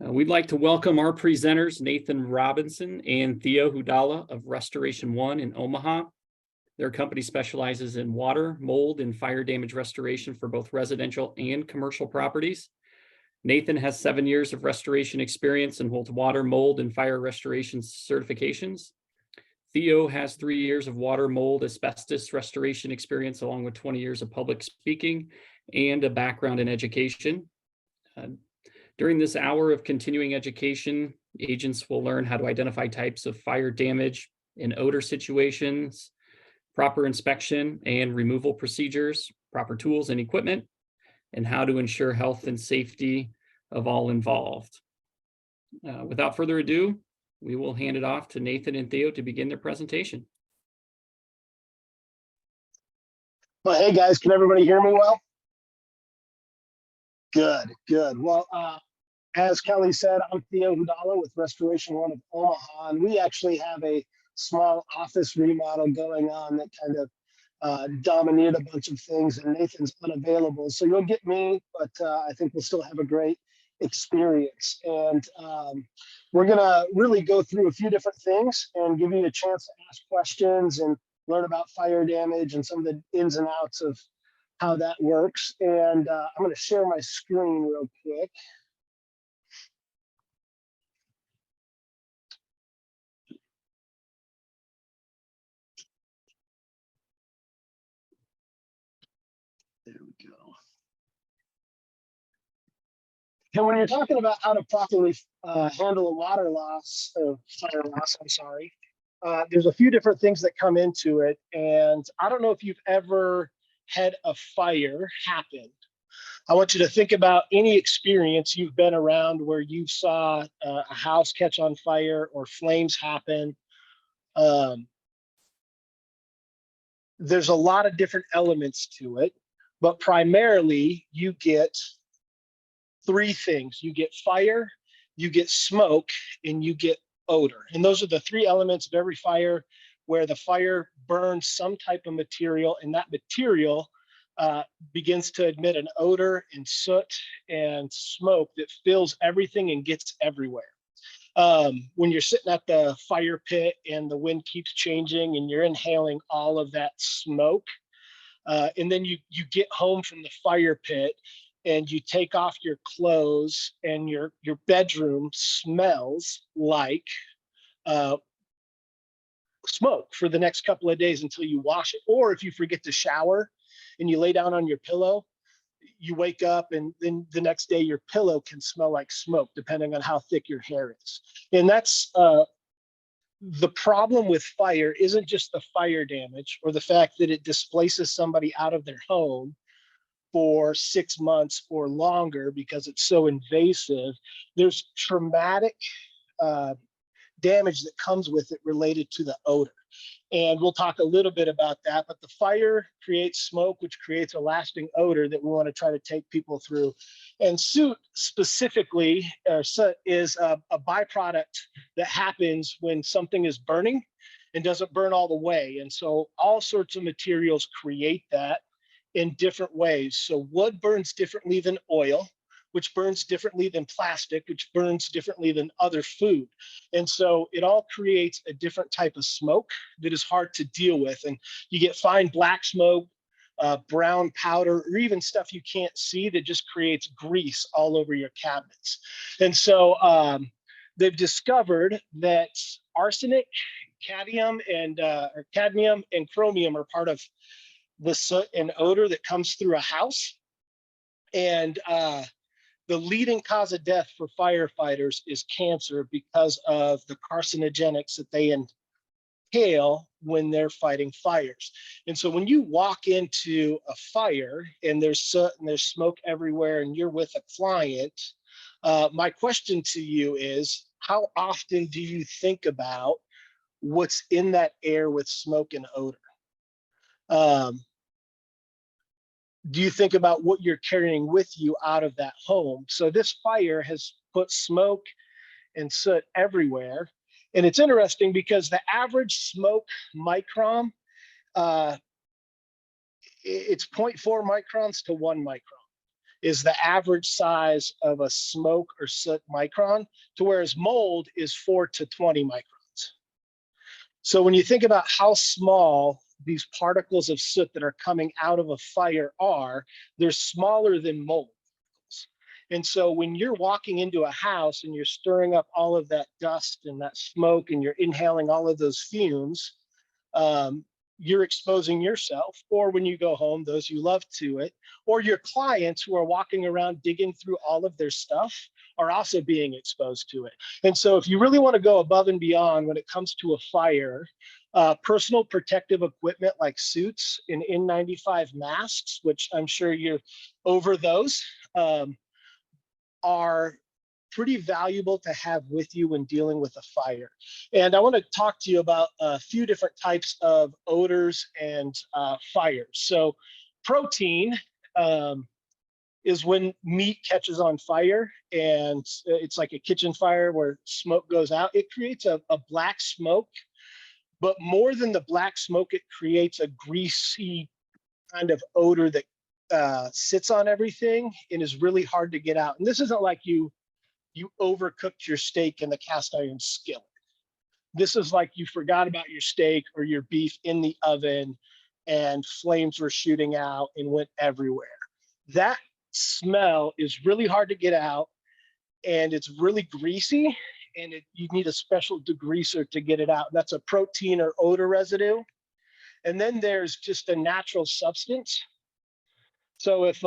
We'd like to welcome our presenters, Nathan Robinson and Theo Hudala of Restoration One in Omaha. Their company specializes in water, mold, and fire damage restoration for both residential and commercial properties. Nathan has 7 years of restoration experience and holds water, mold, and fire restoration certifications. Theo has 3 years of water, mold, asbestos restoration experience, along with 20 years of public speaking and a background in education. During this hour of continuing education, agents will learn how to identify types of fire damage in odor situations, proper inspection and removal procedures, proper tools and equipment, and how to ensure health and safety of all involved. Without further ado, we will hand it off to Nathan and Theo to begin their presentation. Well, hey guys, can everybody hear me well? Good. Well, as Kelly said, I'm Theo Hudala with Restoration One of Omaha, and we actually have a small office remodel going on that kind of dominated a bunch of things, and Nathan's unavailable. So you'll get me, but I think we'll still have a great experience. And we're gonna really go through a few different things and give you a chance to ask questions and learn about fire damage and some of the ins and outs of how that works. And I'm gonna share my screen real quick. There we go. And when you're talking about how to properly handle a water loss, fire loss, there's a few different things that come into it. And I don't know if you've ever had a fire happen. I want you to think about any experience you've been around where you saw a house catch on fire or flames happen. There's a lot of different elements to it, but primarily you get three things. You get fire, you get smoke, and you get odor. And those are the three elements of every fire, where the fire burns some type of material, and that material begins to emit an odor and soot and smoke that fills everything and gets everywhere. When you're sitting at the fire pit and the wind keeps changing and you're inhaling all of that smoke, and then you get home from the fire pit and you take off your clothes and your bedroom smells like smoke for the next couple of days until you wash it. Or if you forget to shower and you lay down on your pillow, you wake up and then the next day your pillow can smell like smoke, depending on how thick your hair is. And that's the problem with fire isn't just the fire damage or the fact that it displaces somebody out of their home for 6 months or longer because it's so invasive. There's traumatic damage that comes with it related to the odor. And we'll talk a little bit about that, but the fire creates smoke, which creates a lasting odor that we want to try to take people through. And soot specifically is a byproduct that happens when something is burning and doesn't burn all the way. And so all sorts of materials create that in different ways. So wood burns differently than oil, which burns differently than plastic, which burns differently than other food. And so it all creates a different type of smoke that is hard to deal with. And you get fine black smoke, brown powder, or even stuff you can't see that just creates grease all over your cabinets. And so they've discovered that arsenic, cadmium, and chromium are part of the soot and odor that comes through a house. And the leading cause of death for firefighters is cancer because of the carcinogenics that they inhale when they're fighting fires. And so when you walk into a fire and there's soot and there's smoke everywhere and you're with a client, my question to you is, how often do you think about what's in that air with smoke and odor? Do you think about what you're carrying with you out of that home? So this fire has put smoke and soot everywhere. And it's interesting because the average smoke micron, it's 0.4 microns to 1 micron. is the average size of a smoke or soot micron, to whereas mold is 4 to 20 microns. So when you think about how small these particles of soot that are coming out of a fire are, they're smaller than mold. And so when you're walking into a house and you're stirring up all of that dust and that smoke and you're inhaling all of those fumes, you're exposing yourself, or when you go home, those you love to it, or your clients who are walking around digging through all of their stuff are also being exposed to it. And so if you really want to go above and beyond when it comes to a fire, personal protective equipment like suits and N95 masks, which I'm sure you're over those, are pretty valuable to have with you when dealing with a fire. And I want to talk to you about a few different types of odors and fires. So protein is when meat catches on fire, and it's like a kitchen fire where smoke goes out. It creates a black smoke, but more than the black smoke, it creates a greasy kind of odor that sits on everything and is really hard to get out. And this isn't like you overcooked your steak in the cast iron skillet. This is like you forgot about your steak or your beef in the oven and flames were shooting out and went everywhere. That smell is really hard to get out, and it's really greasy, and you need a special degreaser to get it out. That's a protein or odor residue. And then there's just a natural substance. So if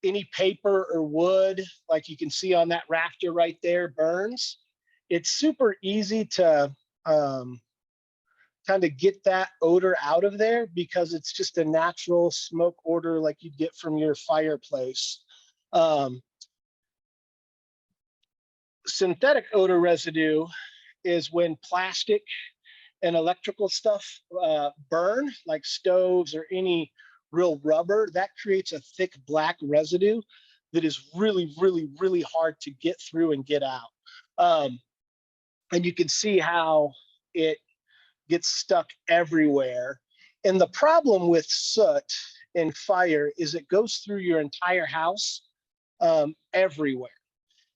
any paper or wood, like you can see on that rafter right there, burns, it's super easy to kind of get that odor out of there because it's just a natural smoke odor like you'd get from your fireplace. Synthetic odor residue is when plastic and electrical stuff burn, like stoves or any real rubber. That creates a thick black residue that is really, really, really hard to get through and get out. And you can see how it gets stuck everywhere. And the problem with soot and fire is it goes through your entire house, everywhere.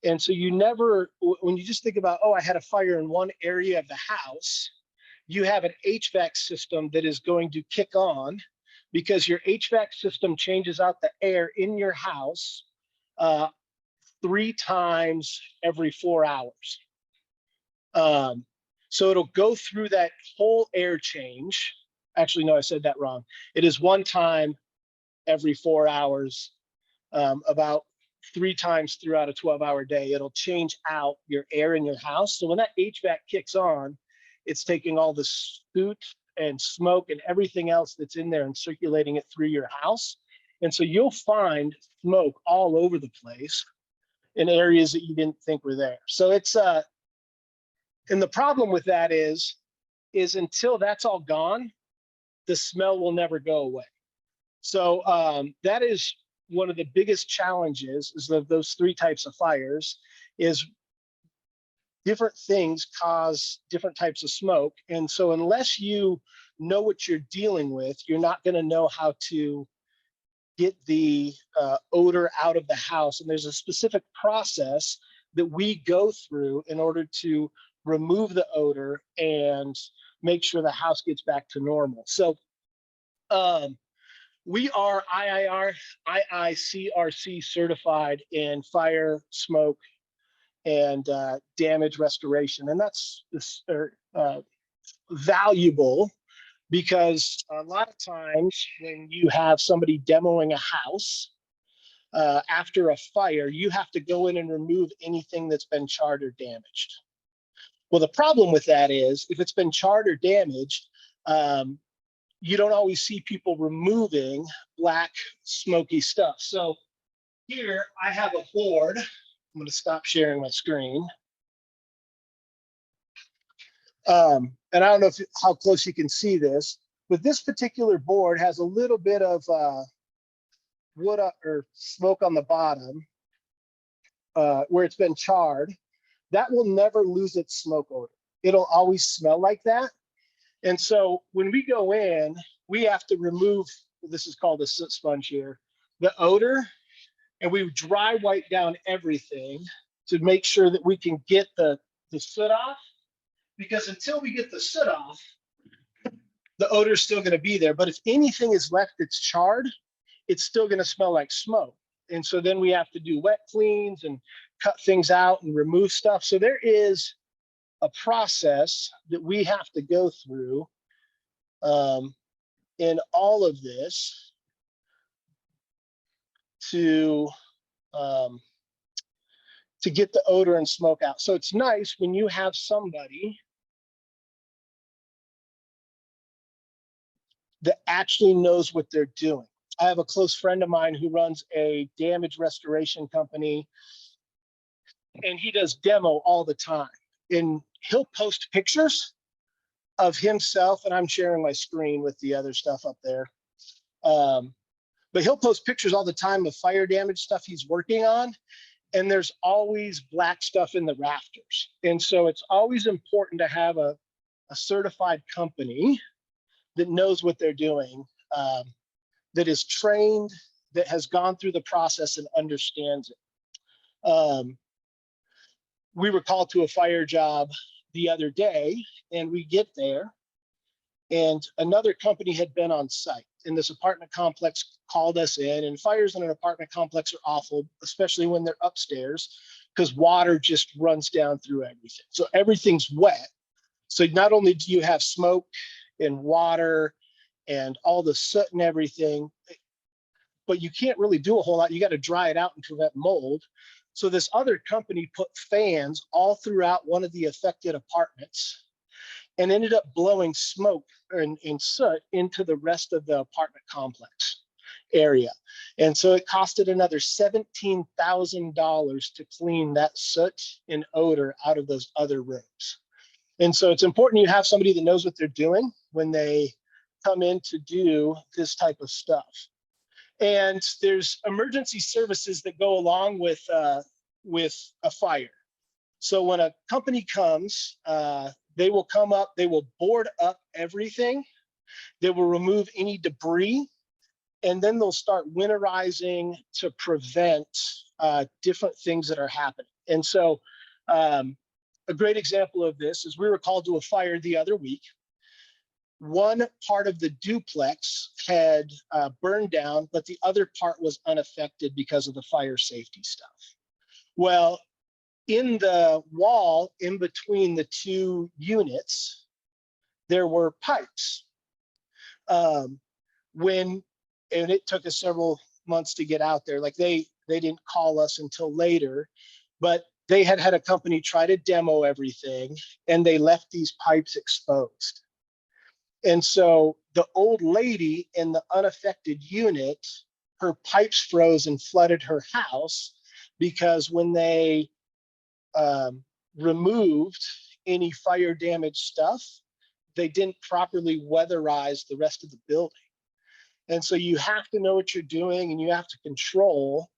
And so you never, when you just think about, oh, I had a fire in one area of the house, you have an HVAC system that is going to kick on because your HVAC system changes out the air in your house 3 times every 4 hours. So it'll go through that whole air change. Actually, no, I said that wrong. It is 1 time every 4 hours, about 3 times throughout a 12-hour day. It'll change out your air in your house. So when that HVAC kicks on, it's taking all the soot and smoke and everything else that's in there and circulating it through your house. And so you'll find smoke all over the place in areas that you didn't think were there. So it's and the problem with that is until that's all gone, the smell will never go away. So that is one of the biggest challenges is that those 3 types of fires is different things cause different types of smoke. And so unless you know what you're dealing with, you're not going to know how to get the odor out of the house. And there's a specific process that we go through in order to remove the odor and make sure the house gets back to normal. So we are IICRC certified in fire, smoke, and damage restoration. And that's valuable because a lot of times when you have somebody demoing a house after a fire, you have to go in and remove anything that's been charred or damaged. Well, the problem with that is if it's been charred or damaged, you don't always see people removing black, smoky stuff. So here I have a board. I'm going to stop sharing my screen. And I don't know how close you can see this, but this particular board has a little bit of wood or smoke on the bottom where it's been charred. That will never lose its smoke odor. It'll always smell like that. And so when we go in, we have to remove, this is called a soot sponge here. the odor, and we dry wipe down everything to make sure that we can get the soot off. Because until we get the soot off, the odor is still going to be there. But if anything is left that's charred, it's still going to smell like smoke. And so then we have to do wet cleans and cut things out and remove stuff. So there is a process that we have to go through in all of this to get the odor and smoke out. So it's nice when you have somebody that actually knows what they're doing. I have a close friend of mine who runs a damage restoration company, and he does demo all the time. And he'll post pictures of himself, and I'm sharing my screen with the other stuff up there. But he'll post pictures all the time of fire damage stuff he's working on, and there's always black stuff in the rafters. And so it's always important to have a certified company that knows what they're doing, that is trained, that has gone through the process and understands it. We were called to a fire job the other day, and we get there, and another company had been on site, and this apartment complex called us in. And fires in an apartment complex are awful, especially when they're upstairs, because water just runs down through everything. So everything's wet. So not only do you have smoke and water and all the soot and everything, but you can't really do a whole lot. You got to dry it out and prevent mold. So this other company put fans all throughout one of the affected apartments and ended up blowing smoke and soot into the rest of the apartment complex area. And so it costed another $17,000 to clean that soot and odor out of those other rooms. And so it's important you have somebody that knows what they're doing when they come in to do this type of stuff. And there's emergency services that go along with a fire. So when a company comes, they will come up, they will board up everything, they will remove any debris, and then they'll start winterizing to prevent different things that are happening. And so a great example of this is we were called to a fire the other week. One part of the duplex had burned down, but the other part was unaffected because of the fire safety stuff. Well, in the wall in between the two units, there were pipes. And it took us several months to get out there. Like they didn't call us until later, but they had a company try to demo everything, and they left these pipes exposed. And so the old lady in the unaffected unit, her pipes froze and flooded her house because when they removed any fire damage stuff, they didn't properly weatherize the rest of the building. And so you have to know what you're doing, and you have to control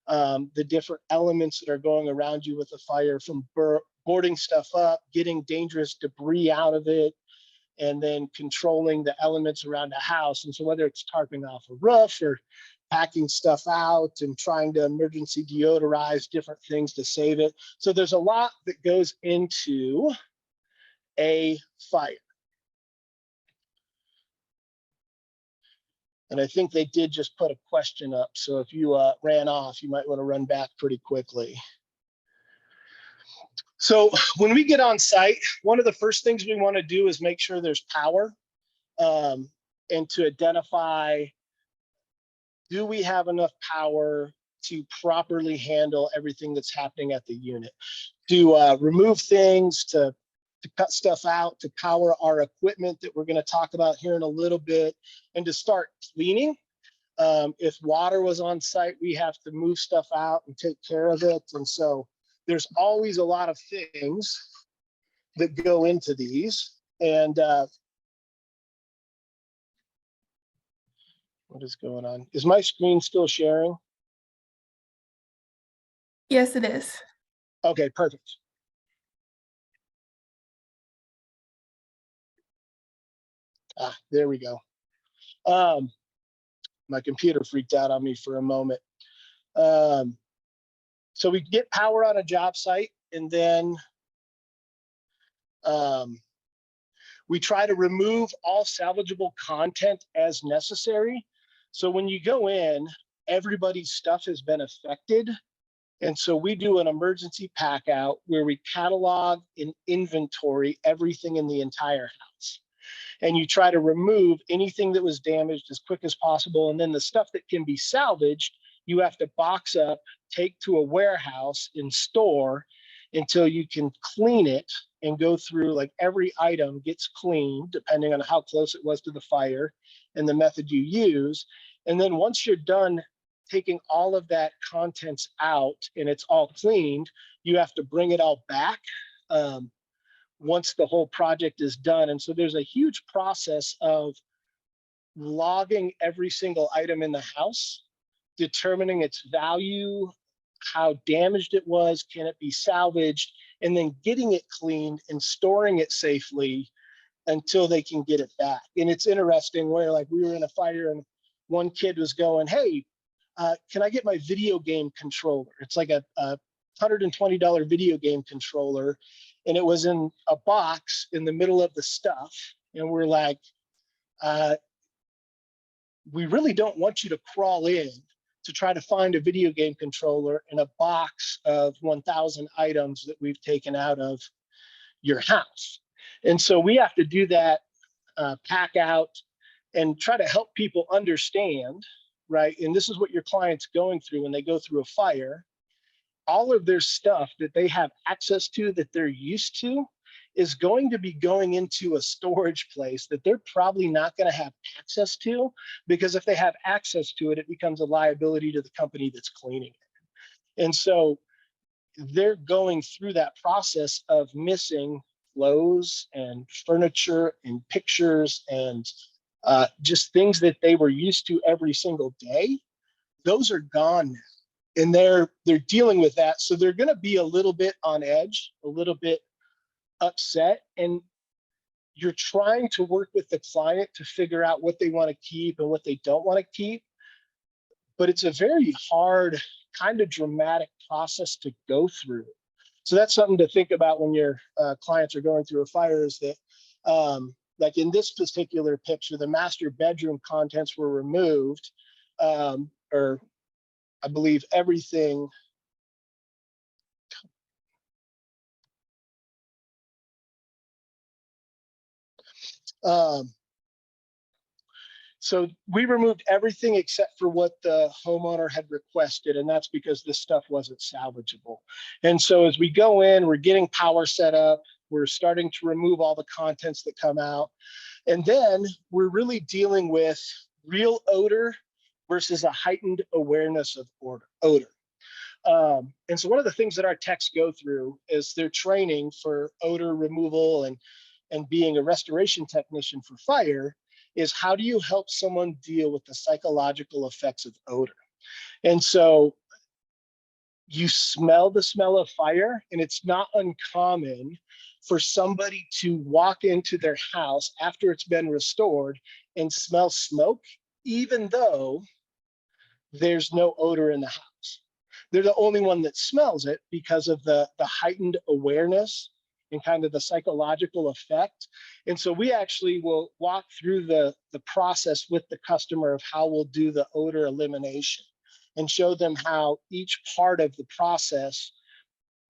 the different elements that are going around you with the fire, from boarding stuff up, getting dangerous debris out of it, and then controlling the elements around the house. And so whether it's tarping off a roof or packing stuff out and trying to emergency deodorize different things to save it. So there's a lot that goes into a fire. And I think they did just put a question up. So if you ran off, you might want to run back pretty quickly. So when we get on site, one of the first things we want to do is make sure there's power, and to identify, do we have enough power to properly handle everything that's happening at the unit, to remove things, to cut stuff out, to power our equipment that we're going to talk about here in a little bit, and to start cleaning. If water was on site, we have to move stuff out and take care of it. And so there's always a lot of things that go into these. And what is going on? Is my screen still sharing? Yes, it is. Okay, perfect. There we go. my computer freaked out on me for a moment. So we get power on a job site, and then we try to remove all salvageable content as necessary. So when you go in, everybody's stuff has been affected. And so we do an emergency pack out where we catalog and inventory everything in the entire house. And you try to remove anything that was damaged as quick as possible. And then the stuff that can be salvaged, you have to box up, take to a warehouse and store until you can clean it and go through, like, every item gets cleaned depending on how close it was to the fire and the method you use. And then once you're done taking all of that contents out and it's all cleaned, you have to bring it all back once the whole project is done. And so there's a huge process of logging every single item in the house, determining its value, how damaged it was, can it be salvaged, and then getting it cleaned and storing it safely until they can get it back. And it's interesting where, like, we were in a fire and one kid was going, hey, can I get my video game controller? It's like a $120 video game controller. And it was in a box in the middle of the stuff. And we're like, we really don't want you to crawl in to try to find a video game controller in a box of 1,000 items that we've taken out of your house. And so we have to do that pack out and try to help people understand, right? And this is what your client's going through when they go through a fire. All of their stuff that they have access to, that they're used to, is going to be going into a storage place that they're probably not going to have access to, because if they have access to it, it becomes a liability to the company that's cleaning it. And so they're going through that process of missing clothes and furniture and pictures and just things that they were used to every single day. Those are gone now, and they're dealing with that. So they're going to be a little bit on edge, a little bit upset, and you're trying to work with the client to figure out what they want to keep and what they don't want to keep. But it's a very hard, kind of dramatic process to go through. So that's something to think about when your clients are going through a fire, is that like in this particular picture, the master bedroom contents were removed, or I believe everything. So we removed everything except for what the homeowner had requested, and that's because this stuff wasn't salvageable. And so as we go in, we're getting power set up, we're starting to remove all the contents that come out, and then we're really dealing with real odor versus a heightened awareness of odor. And so one of the things that our techs go through is their training for odor removal and being a restoration technician for fire is, how do you help someone deal with the psychological effects of odor? And so you smell the smell of fire, and it's not uncommon for somebody to walk into their house after it's been restored and smell smoke, even though there's no odor in the house. They're the only one that smells it because of the heightened awareness and kind of the psychological effect. And so we actually will walk through the process with the customer of how we'll do the odor elimination and show them how each part of the process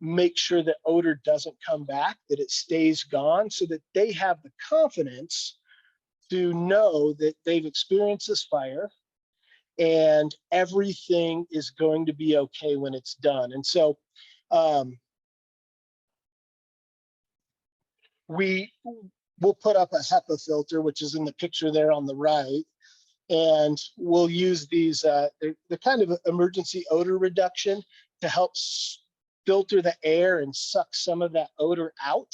make sure that odor doesn't come back, that it stays gone, so that they have the confidence to know that they've experienced this fire and everything is going to be okay when it's done. And so we'll put up a HEPA filter, which is in the picture there on the right, and we'll use these the kind of emergency odor reduction to help filter the air and suck some of that odor out,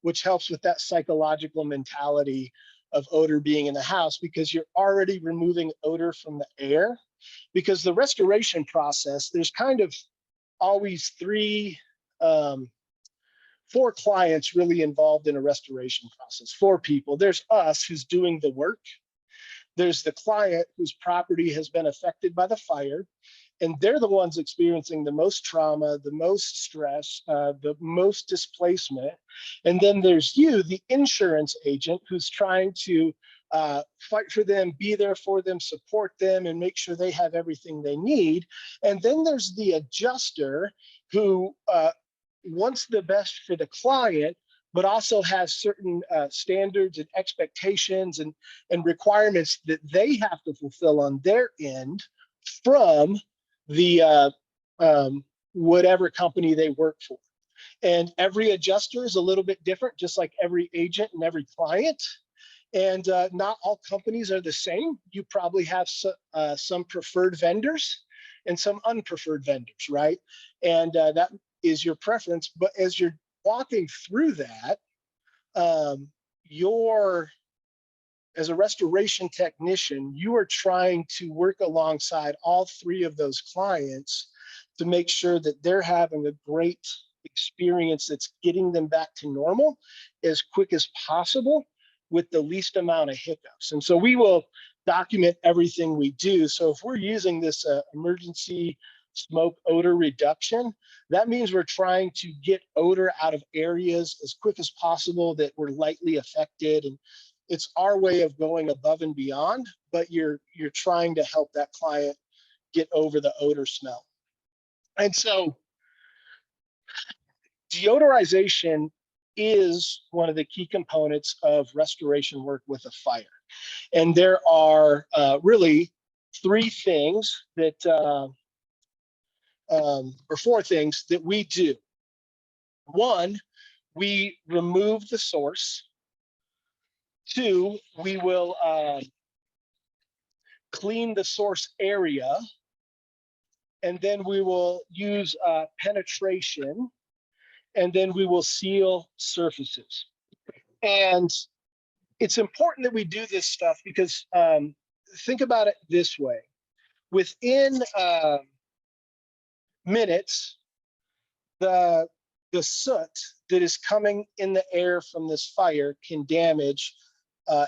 which helps with that psychological mentality of odor being in the house, because you're already removing odor from the air. Because the restoration process, there's kind of always four clients really involved in a restoration process, 4 people. There's us, who's doing the work. There's the client whose property has been affected by the fire, and they're the ones experiencing the most trauma, the most stress, the most displacement. And then there's you, the insurance agent, who's trying to fight for them, be there for them, support them, and make sure they have everything they need. And then there's the adjuster who wants the best for the client, but also has certain standards and expectations and requirements that they have to fulfill on their end from the whatever company they work for. And every adjuster is a little bit different, just like every agent and every client. And not all companies are the same. You probably have some preferred vendors and some unpreferred vendors, right? And that is your preference. But as you're walking through that, as a restoration technician, you are trying to work alongside all three of those clients to make sure that they're having a great experience that's getting them back to normal as quick as possible with the least amount of hiccups. And so we will document everything we do. So if we're using this emergency smoke odor reduction, that means we're trying to get odor out of areas as quick as possible that were lightly affected. And it's our way of going above and beyond, but you're trying to help that client get over the odor smell. And so deodorization is one of the key components of restoration work with a fire. And there are really three things that, or four things that we do. One, we remove the source. Two, we will clean the source area. And then we will use penetration. And then we will seal surfaces. And it's important that we do this stuff because think about it this way. Within minutes, the soot that is coming in the air from this fire can damage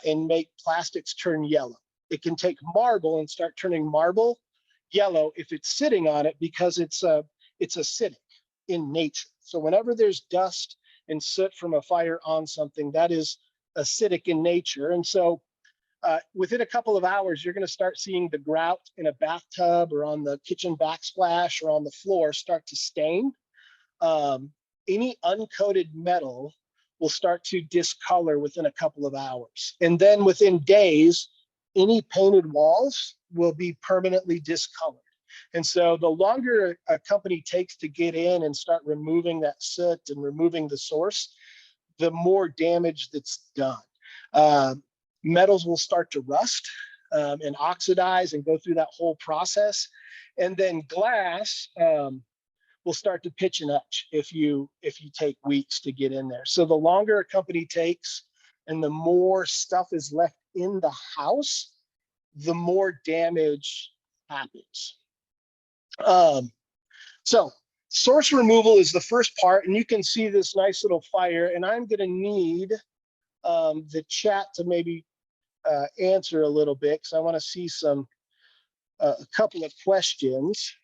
and make plastics turn yellow. It can take marble and start turning marble yellow if it's sitting on it because it's acidic in nature. So whenever there's dust and soot from a fire on something, that is acidic in nature. And so within a couple of hours, you're going to start seeing the grout in a bathtub or on the kitchen backsplash or on the floor start to stain. Any uncoated metal will start to discolor within a couple of hours. And then within days, any painted walls will be permanently discolored. And so the longer a company takes to get in and start removing that soot and removing the source, the more damage that's done. Metals will start to rust and oxidize and go through that whole process. And then glass will start to pitch and etch if you take weeks to get in there. So the longer a company takes and the more stuff is left in the house, the more damage happens. So source removal is the first part, and you can see this nice little fire, and I'm going to need the chat to maybe answer a little bit because I want to see a couple of questions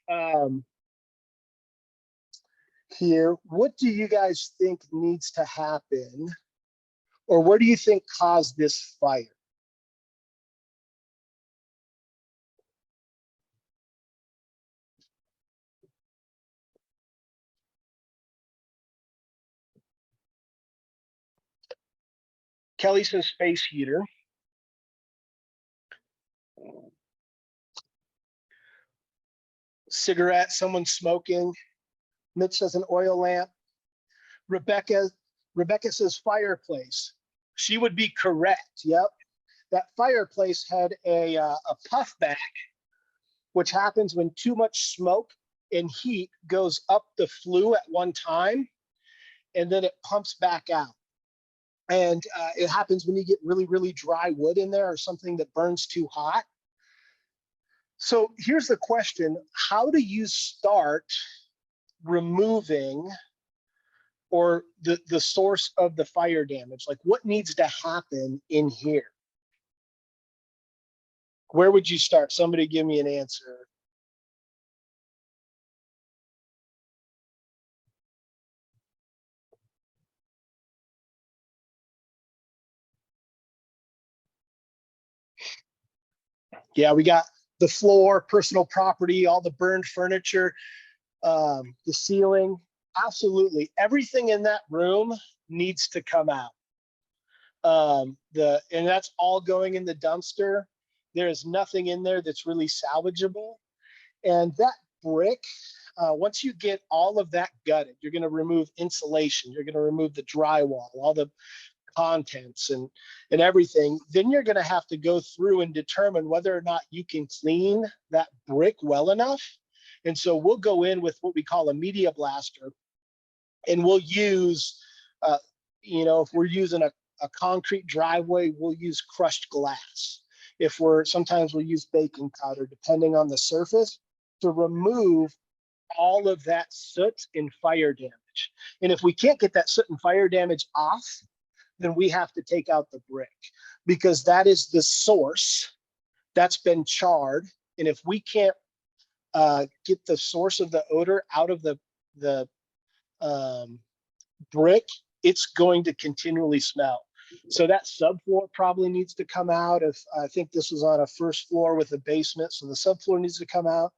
here. What do you guys think needs to happen, or what do you think caused this fire? Kelly says space heater. Cigarette, someone smoking. Mitch says an oil lamp. Rebecca says fireplace. She would be correct. Yep. That fireplace had a puff back, which happens when too much smoke and heat goes up the flue at one time, and then it pumps back out. And it happens when you get really, really dry wood in there or something that burns too hot. So here's the question. How do you start removing or the source of the fire damage? Like what needs to happen in here? Where would you start? Somebody give me an answer. Yeah, we got the floor, personal property, all the burned furniture, the ceiling. Absolutely. Everything in that room needs to come out. And that's all going in the dumpster. There is nothing in there that's really salvageable. And that brick, once you get all of that gutted, you're going to remove insulation, you're going to remove the drywall, all the contents and everything. Then you're going to have to go through and determine whether or not you can clean that brick well enough. And so we'll go in with what we call a media blaster, and we'll use, if we're using a concrete driveway, we'll use crushed glass. Sometimes we'll use baking powder, depending on the surface, to remove all of that soot and fire damage. And if we can't get that soot and fire damage off, then we have to take out the brick, because that is the source that's been charred. And if we can't get the source of the odor out of the brick, it's going to continually smell. So that subfloor probably needs to come out. If I think this was on a first floor with a basement, so the subfloor needs to come out.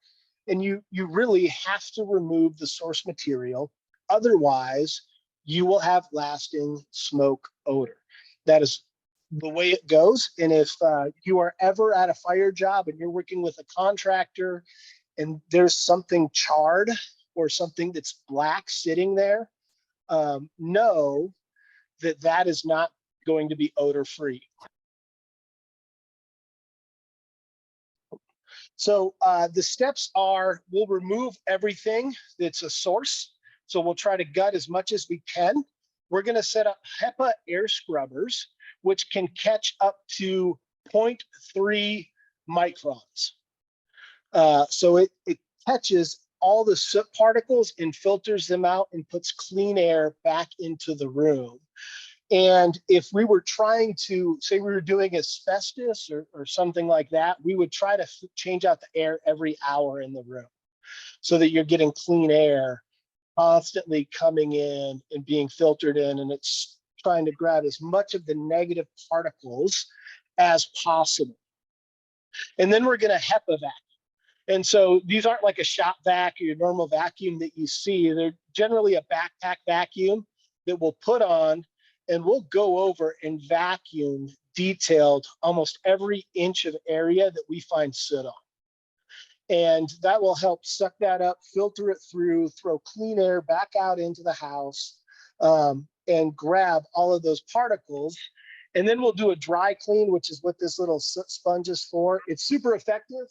And you really have to remove the source material. Otherwise, you will have lasting smoke odor. That is the way it goes. And if you are ever at a fire job and you're working with a contractor and there's something charred or something that's black sitting there, know that that is not going to be odor free. So the steps are, we'll remove everything that's a source. So we'll try to gut as much as we can. We're going to set up HEPA air scrubbers, which can catch up to 0.3 microns. So it catches all the soot particles and filters them out and puts clean air back into the room. And if we were trying to, say we were doing asbestos or something like that, we would try to change out the air every hour in the room so that you're getting clean air constantly coming in and being filtered in. And it's trying to grab as much of the negative particles as possible. And then we're going to HEPA vacuum. And so these aren't like a shop vac or your normal vacuum that you see. They're generally a backpack vacuum that we'll put on, and we'll go over and vacuum detailed almost every inch of area that we find soot on. And that will help suck that up, filter it through, throw clean air back out into the house, and grab all of those particles. And then we'll do a dry clean, which is what this little soot sponge is for. It's super effective.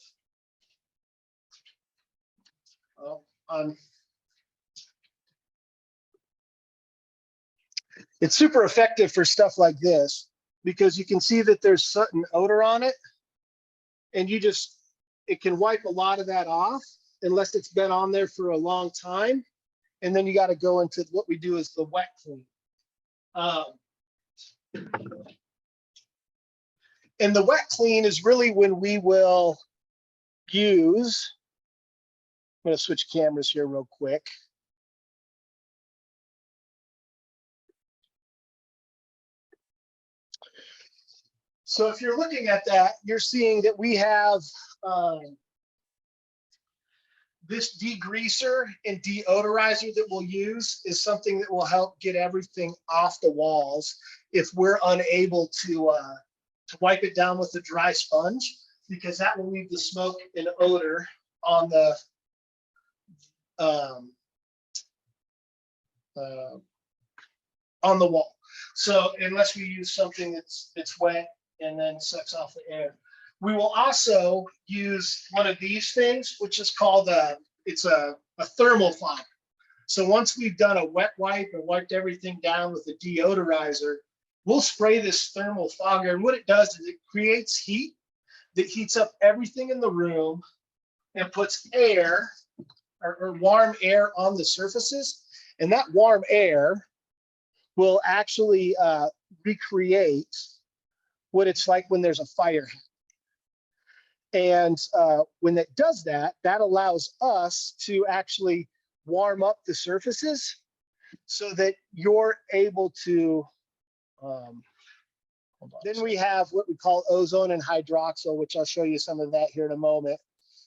It's super effective for stuff like this, because you can see that there's soot and odor on it, and it can wipe a lot of that off unless it's been on there for a long time. And then you got to go into what we do is the wet clean. And the wet clean is really when we will use, I'm going to switch cameras here real quick. So if you're looking at that, you're seeing that we have this degreaser and deodorizer that we'll use is something that will help get everything off the walls if we're unable to wipe it down with a dry sponge, because that will leave the smoke and odor on the wall. So unless we use something that's wet and then sucks off the air. We will also use one of these things, which is called it's a thermal fogger. So once we've done a wet wipe and wiped everything down with a deodorizer, we'll spray this thermal fogger. And what it does is it creates heat that heats up everything in the room and puts air or warm air on the surfaces. And that warm air will actually recreate what it's like when there's a fire. And when it does that, that allows us to actually warm up the surfaces so that you're able to, then we have what we call ozone and hydroxyl, which I'll show you some of that here in a moment.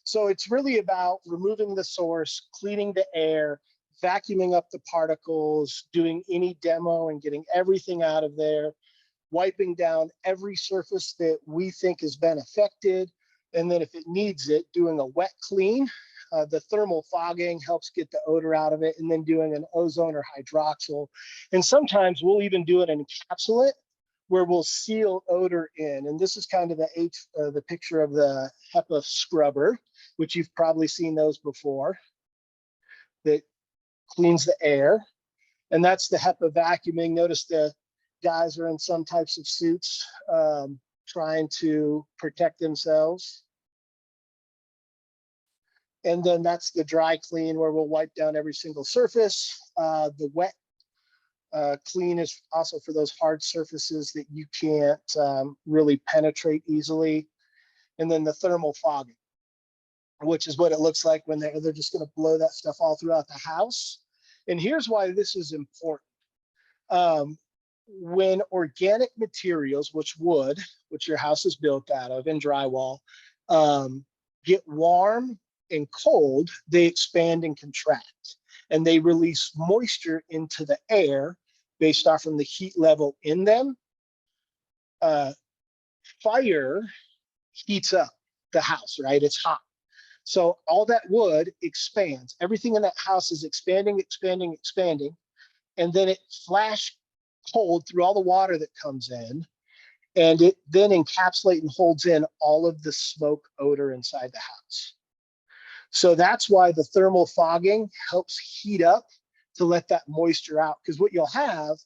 So it's really about removing the source, cleaning the air, vacuuming up the particles, doing any demo and getting everything out of there, wiping down every surface that we think has been affected. And then if it needs it, doing a wet clean. The thermal fogging helps get the odor out of it, and then doing an ozone or hydroxyl. And sometimes we'll even do an encapsulate where we'll seal odor in. And this is kind of the picture of the HEPA scrubber, which you've probably seen those before, that cleans the air. And that's the HEPA vacuuming. Notice the guys are in some types of suits trying to protect themselves. And then that's the dry clean where we'll wipe down every single surface. The wet clean is also for those hard surfaces that you can't really penetrate easily. And then the thermal fogging, which is what it looks like when they're just going to blow that stuff all throughout the house. And here's why this is important. When organic materials, which wood, which your house is built out of, and drywall, get warm and cold, they expand and contract, and they release moisture into the air based off from the heat level in them. Fire heats up the house, right? It's hot. So all that wood expands. Everything in that house is expanding, expanding, expanding. And then it flash cold through all the water that comes in. And it then encapsulates and holds in all of the smoke odor inside the house. So that's why the thermal fogging helps heat up to let that moisture out. Because what you'll have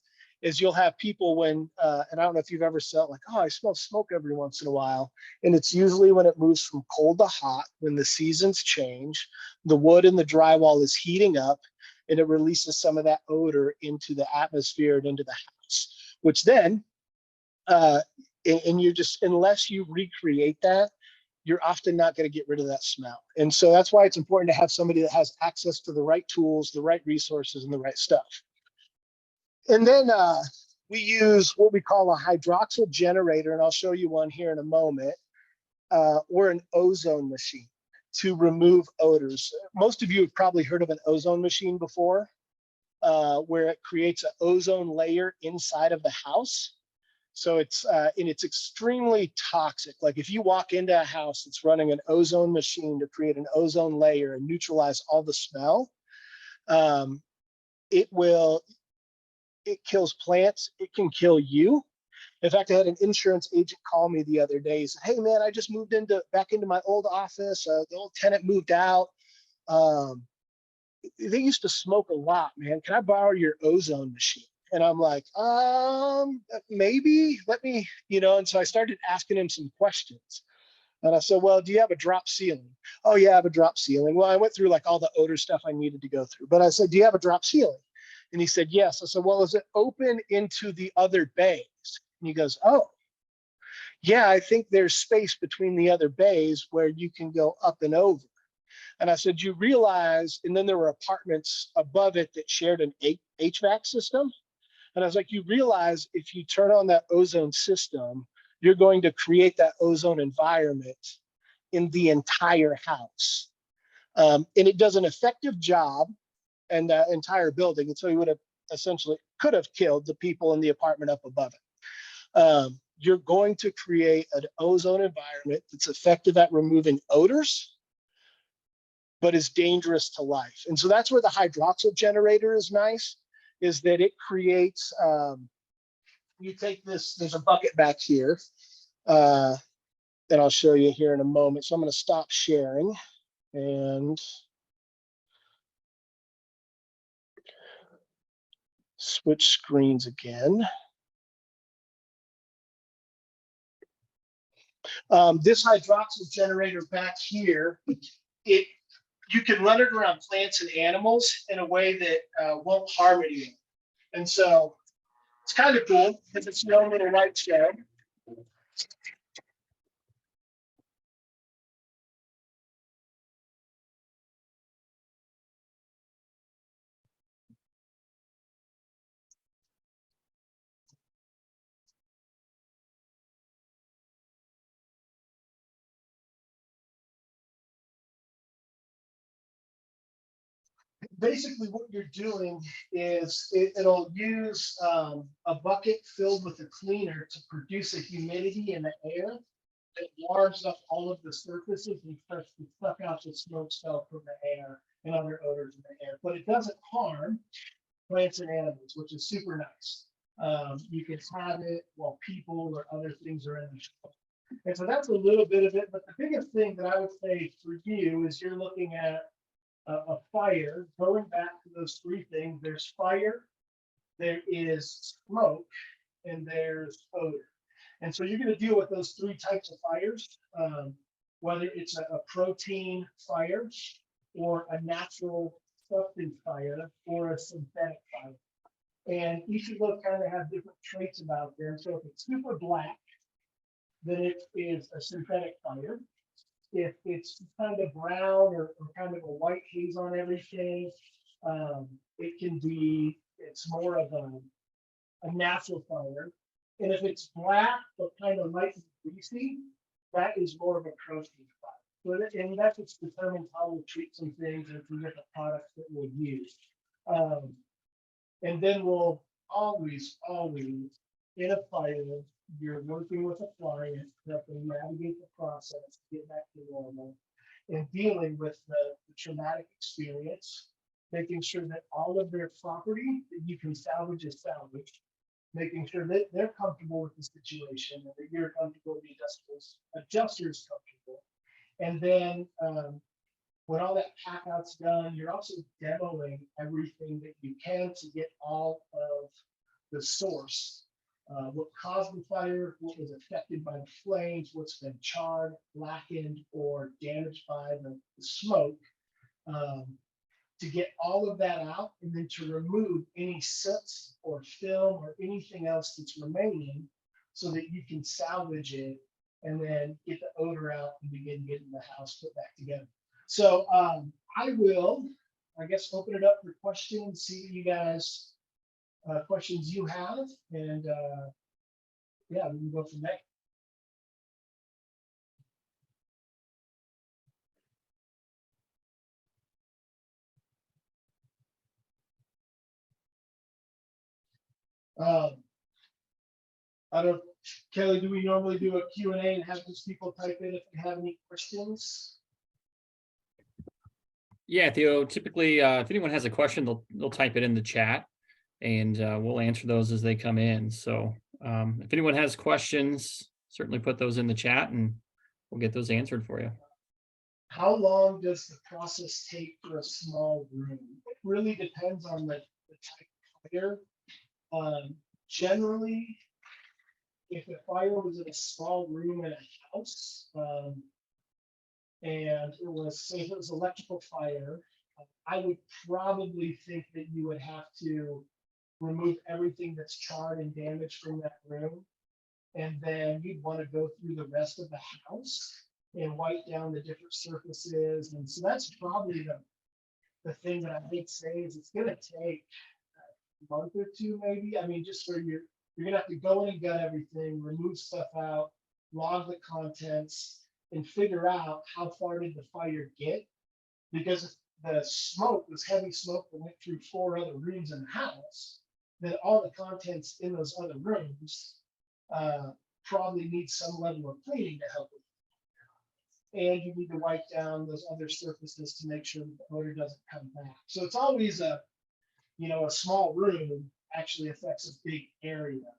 is you'll have people when, and I don't know if you've ever felt like, oh, I smell smoke every once in a while. And it's usually when it moves from cold to hot, when the seasons change, the wood and the drywall is heating up, and it releases some of that odor into the atmosphere and into the house, which then, and you just, unless you recreate that, you're often not going to get rid of that smell. And so that's why it's important to have somebody that has access to the right tools, the right resources, and the right stuff. And then we use what we call a hydroxyl generator, and I'll show you one here in a moment, or an ozone machine to remove odors. Most of you have probably heard of an ozone machine before, where it creates an ozone layer inside of the house. So it's and it's extremely toxic. Like if you walk into a house that's running an ozone machine to create an ozone layer and neutralize all the smell, it kills plants. It can kill you. In fact, I had an insurance agent call me the other day. He said, "Hey man, I just moved back into my old office. The old tenant moved out. They used to smoke a lot, man. Can I borrow your ozone machine?" And I'm like, maybe, let me, and so I started asking him some questions. And I said, well, do you have a drop ceiling? Oh yeah, I have a drop ceiling. Well, I went through like all the odor stuff I needed to go through, but I said, do you have a drop ceiling? And he said, yes. I said, well, is it open into the other bays? And he goes, oh, yeah, I think there's space between the other bays where you can go up and over. And I said, you realize, and then there were apartments above it that shared an HVAC system. And I was like, you realize if you turn on that ozone system, you're going to create that ozone environment in the entire house. And it does an effective job in the entire building. And so you would have could have killed the people in the apartment up above it. You're going to create an ozone environment that's effective at removing odors, but is dangerous to life. And so that's where the hydroxyl generator is nice, is that it creates, you take this, there's a bucket back here that I'll show you here in a moment. So I'm going to stop sharing and switch screens again. This hydroxyl generator back here, you can run it around plants and animals in a way that won't harm anyone. And so it's kind of cool because it's no little light show. basically what you're doing is it'll use a bucket filled with a cleaner to produce a humidity in the air that warms up all of the surfaces and starts to suck out the smoke smell from the air and other odors in the air. But it doesn't harm plants and animals, which is super nice. You can have it while people or other things are in the show. And so that's a little bit of it. But the biggest thing that I would say for you is you're looking at a fire. Going back to those three things, there's fire, there is smoke, and there's odor. And so you're going to deal with those three types of fires, whether it's a protein fire or a natural substance fire or a synthetic fire. And each of those kind of have different traits about them. So if it's super black, then it is a synthetic fire. If it's kind of brown or kind of a white haze on everything, it can be, it's more of a natural fire. And if it's black but kind of light and greasy, that is more of a protein fire. So and that's what's determines how we'll treat some things and some different products that we'll use. And then we'll always in a fire, you're working with a client to help them navigate the process, get back to normal, and dealing with the traumatic experience, making sure that all of their property that you can salvage is salvaged, making sure that they're comfortable with the situation and that you're comfortable, the adjusters comfortable. And then when all that pack out's done, you're also demoing everything that you can to get all of the source, what caused the fire, what was affected by the flames, what's been charred, blackened, or damaged by the smoke, to get all of that out, and then to remove any soot or film or anything else that's remaining so that you can salvage it and then get the odor out and begin getting the house put back together. So I will, I guess, open it up for questions, see what you guys, questions you have, and yeah, we can go from there. I don't, Kelly, do we normally do a Q&A and have those people type in if they have any questions? Yeah, Theo, typically, if anyone has a question, they'll type it in the chat, and we'll answer those as they come in. So if anyone has questions, certainly put those in the chat and we'll get those answered for you. How long does the process take for a small room? It really depends on the type of fire. Generally, if the fire was in a small room in a house, and it was, say if it was electrical fire, I would probably think that you would have to remove everything that's charred and damaged from that room. And then you'd want to go through the rest of the house and wipe down the different surfaces. And so that's probably the thing that I would say is it's going to take a month or two, maybe. I mean, just for you're going to have to go in and gut everything, remove stuff out, log the contents, and figure out how far did the fire get. Because the smoke was heavy smoke that went through 4 other rooms in the house, then all the contents in those other rooms probably need some level of cleaning to help with it. And you need to wipe down those other surfaces to make sure that the odor doesn't come back. So it's always a small room actually affects a big area.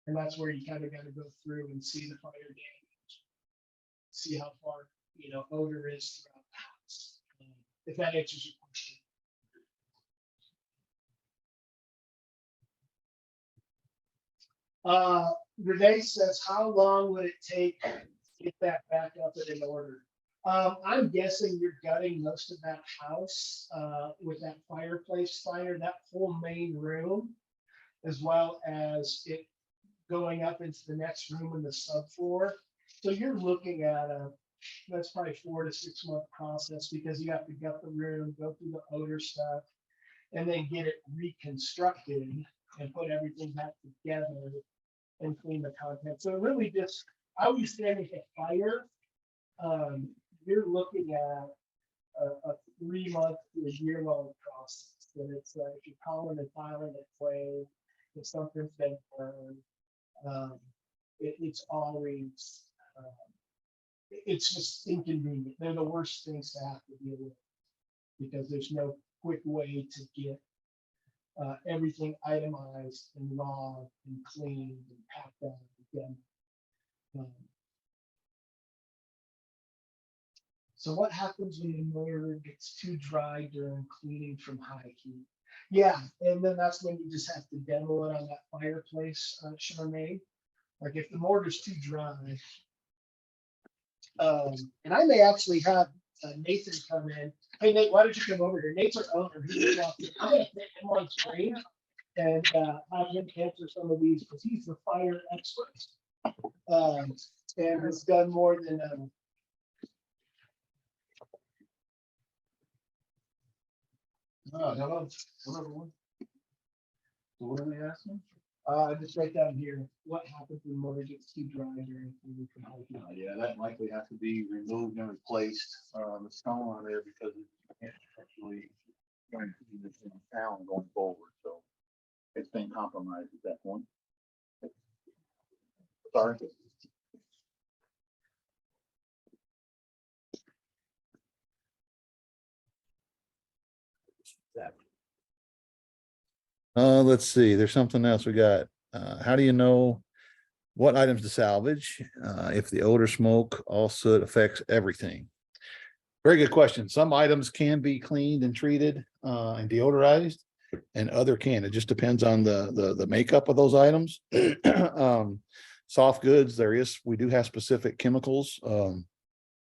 And that's where you kind of got to go through and see the fire damage, see how far, odor is throughout the house. If that answers your question. Renee says, how long would it take to get that back up and in order? I'm guessing you're gutting most of that house with that fireplace fire, that whole main room, as well as it going up into the next room in the subfloor. So you're looking at that's probably 4 to 6 month process, because you have to gut the room, go through the odor stuff, and then get it reconstructed and put everything back together and clean the content. So really just, I always say with a fire, you're looking at a 3-month to a year-long process. And it's if you're calling and filing a claim, if something's been burned, it's always it's just inconvenient. They're the worst things to have to deal with because there's no quick way to get everything itemized and logged and cleaned and packed out again. So what happens when the motor gets too dry during cleaning from high heat? Yeah, and then that's when you just have to demo it on that fireplace, Charmaine. Like if the mortar's too dry. And I may actually have Nathan come in. Hey Nate, why don't you come over here? Nate's our owner. I'm gonna put him on screen and have him answer some of these because he's the fire expert. And has done more than hello, everyone. So what are we asking? just right down here. What happens when the motor gets too dry during cleaning from high heat? Yeah, that likely has to be removed and replaced. The stone on there because it's actually going to be the same sound going forward. So it's been compromised at that point. Sorry. Let's see, there's something else we got. How do you know what items to salvage? If the odor, smoke, all soot affects everything. Very good question. Some items can be cleaned and treated and deodorized and other can. It just depends on the makeup of those items. Soft goods, we do have specific chemicals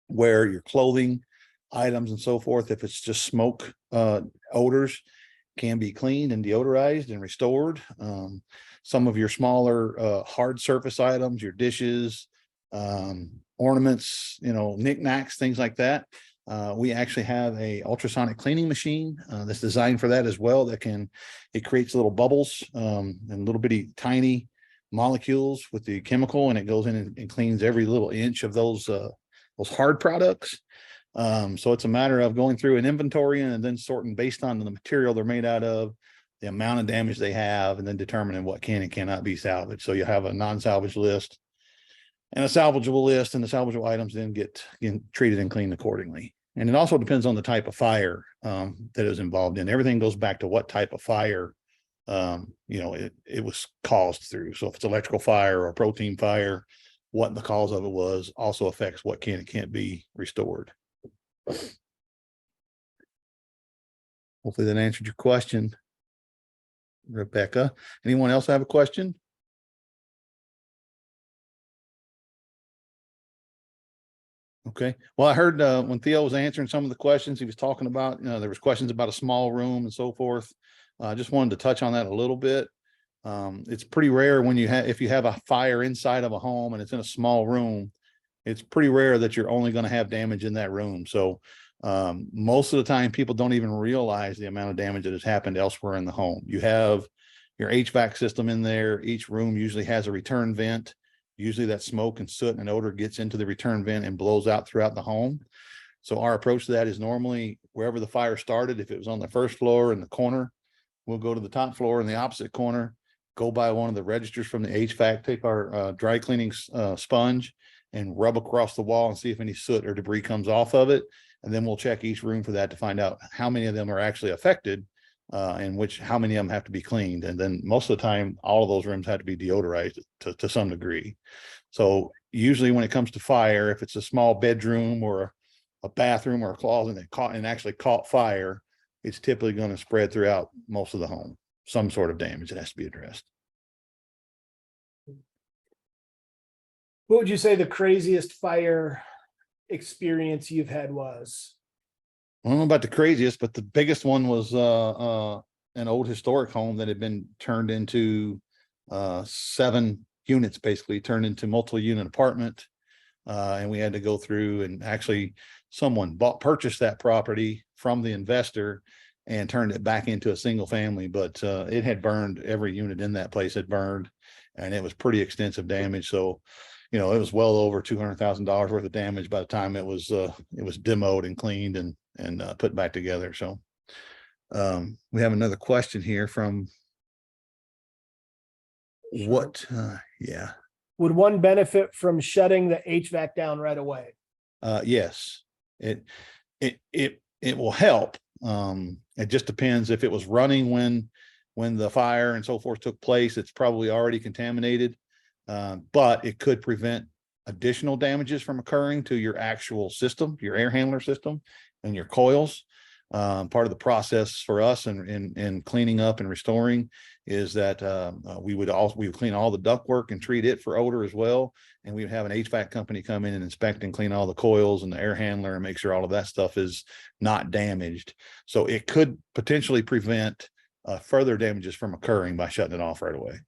where your clothing items and so forth, if it's just smoke odors, can be cleaned and deodorized and restored. Some of your smaller hard surface items, your dishes, ornaments, knickknacks, things like that. We actually have a ultrasonic cleaning machine that's designed for that as well. It creates little bubbles and little bitty tiny molecules with the chemical, and it goes in and cleans every little inch of those hard products. So it's a matter of going through an inventory and then sorting based on the material they're made out of, the amount of damage they have, and then determining what can and cannot be salvaged. So you have a non-salvage list and a salvageable list, and the salvageable items then get treated and cleaned accordingly. And it also depends on the type of fire that is involved in. Everything goes back to what type of fire it was caused through. So if it's electrical fire or protein fire, what the cause of it was also affects what can and can't be restored. Hopefully that answered your question, Rebecca. Anyone else have a question? Okay. Well, I heard when Theo was answering some of the questions, he was talking about, there was questions about a small room and so forth. I just wanted to touch on that a little bit. It's pretty rare when if you have a fire inside of a home and it's in a small room, it's pretty rare that you're only going to have damage in that room. So most of the time, people don't even realize the amount of damage that has happened elsewhere in the home. You have your HVAC system in there. Each room usually has a return vent. Usually that smoke and soot and odor gets into the return vent and blows out throughout the home. So our approach to that is normally wherever the fire started, if it was on the first floor in the corner, we'll go to the top floor in the opposite corner, go by one of the registers from the HVAC, take our dry cleaning sponge and rub across the wall and see if any soot or debris comes off of it. And then we'll check each room for that to find out how many of them are actually affected and how many of them have to be cleaned. And then most of the time, all of those rooms have to be deodorized to some degree. So usually when it comes to fire, if it's a small bedroom or a bathroom or a closet that actually caught fire, it's typically going to spread throughout most of the home. Some sort of damage that has to be addressed. What would you say the craziest fire experience you've had was? I don't know about the craziest, but the biggest one was an old historic home that had been turned into 7 units, basically turned into multiple unit apartment. And we had to go through and actually someone purchased that property from the investor and turned it back into a single family, but it had burned. Every unit in that place had burned, and it was pretty extensive damage. So, it was well over $200,000 worth of damage by the time it was demoed and cleaned and and put back together. So we have another question here from what? Yeah. Would one benefit from shutting the HVAC down right away? Yes, it will help. It just depends if it was running when the fire and so forth took place, it's probably already contaminated. But it could prevent additional damages from occurring to your actual system, your air handler system and your coils. Part of the process for us in cleaning up and restoring is that we would clean all the ductwork and treat it for odor as well. And we would have an HVAC company come in and inspect and clean all the coils and the air handler and make sure all of that stuff is not damaged. So it could potentially prevent further damages from occurring by shutting it off right away.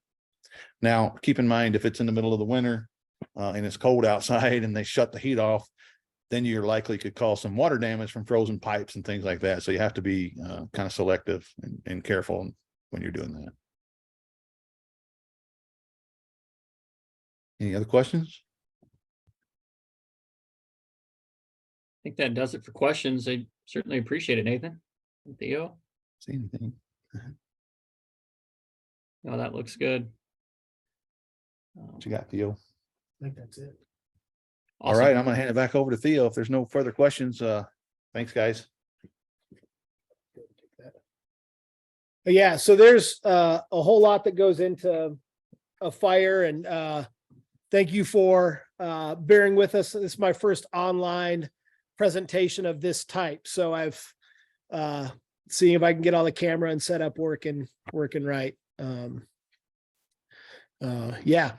Now, keep in mind, if it's in the middle of the winter and it's cold outside and they shut the heat off, then you're likely could cause some water damage from frozen pipes and things like that. So you have to be kind of selective and careful when you're doing that. Any other questions? I think that does it for questions. I certainly appreciate it, Nathan. Theo? See anything? No, that looks good. What you got, Theo? I think that's it. All right, I'm gonna hand it back over to Theo. If there's no further questions, thanks, guys. Yeah, so there's a whole lot that goes into a fire, and thank you for bearing with us. This is my first online presentation of this type, so I've seeing if I can get all the camera and setup working right. Yeah,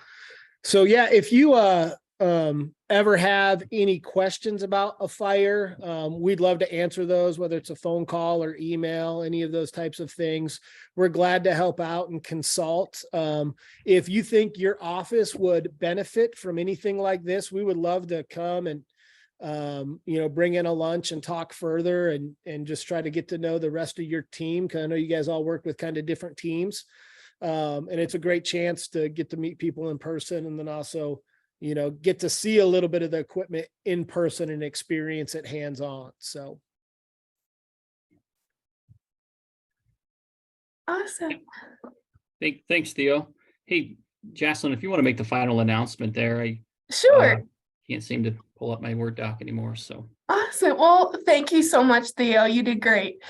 so yeah, if you ever have any questions about a fire, we'd love to answer those, whether it's a phone call or email, any of those types of things. We're glad to help out and consult. If you think your office would benefit from anything like this, we would love to come and bring in a lunch and talk further and just try to get to know the rest of your team, because I know you guys all work with kind of different teams. And it's a great chance to get to meet people in person, and then also get to see a little bit of the equipment in person and experience it hands-on. So. Awesome. Thanks, Theo. Hey, Jocelyn, if you want to make the final announcement there, I Sure. can't seem to pull up my Word doc anymore. So Awesome. Well, thank you so much, Theo. You did great.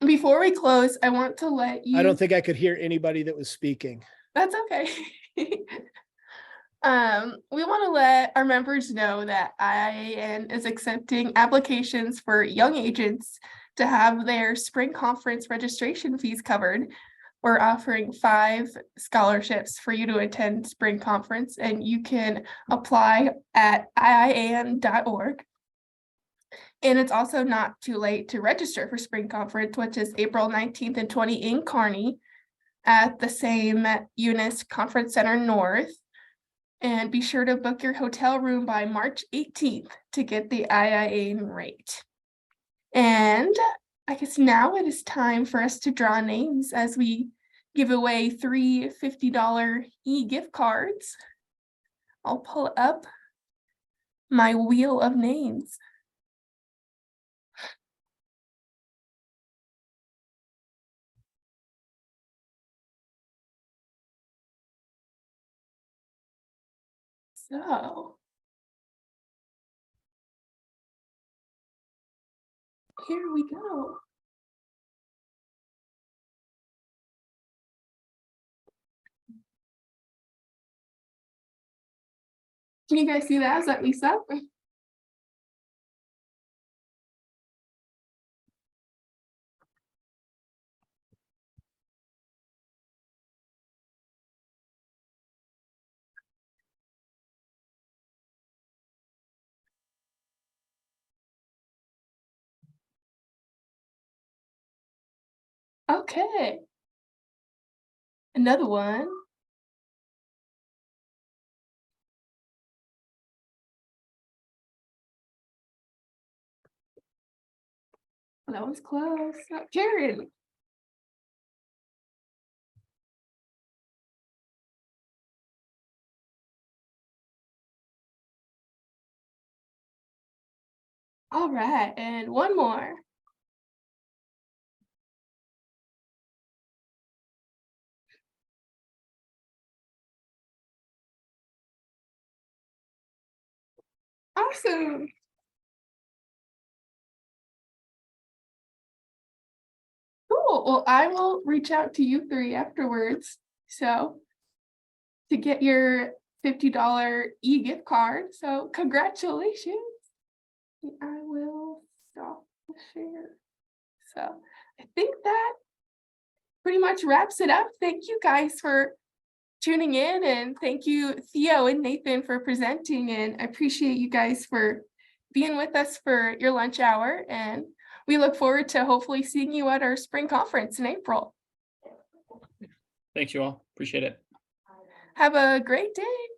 Before we close, I want to let you. I don't think I could hear anybody that was speaking. That's okay. We want to let our members know that IIAN is accepting applications for young agents to have their spring conference registration fees covered. We're offering 5 scholarships for you to attend spring conference, and you can apply at iian.org. And it's also not too late to register for spring conference, which is April 19th and 20th in Kearney at the same Eunice Conference Center North. And be sure to book your hotel room by March 18th to get the IIAN rate. And I guess now it is time for us to draw names as we give away 3 $50 e-gift cards. I'll pull up my wheel of names. So here we go. Can you guys see that? Is that Lisa? Okay. Another one. That one's close. Karen. All right, and one more. Awesome. Cool. Well, I will reach out to you three afterwards. So to get your $50 e-gift card. So congratulations. I will stop the share. So I think that pretty much wraps it up. Thank you guys for tuning in, and thank you, Theo and Nathan, for presenting. And I appreciate you guys for being with us for your lunch hour. And we look forward to hopefully seeing you at our spring conference in April. Thanks, you all. Appreciate it. Have a great day.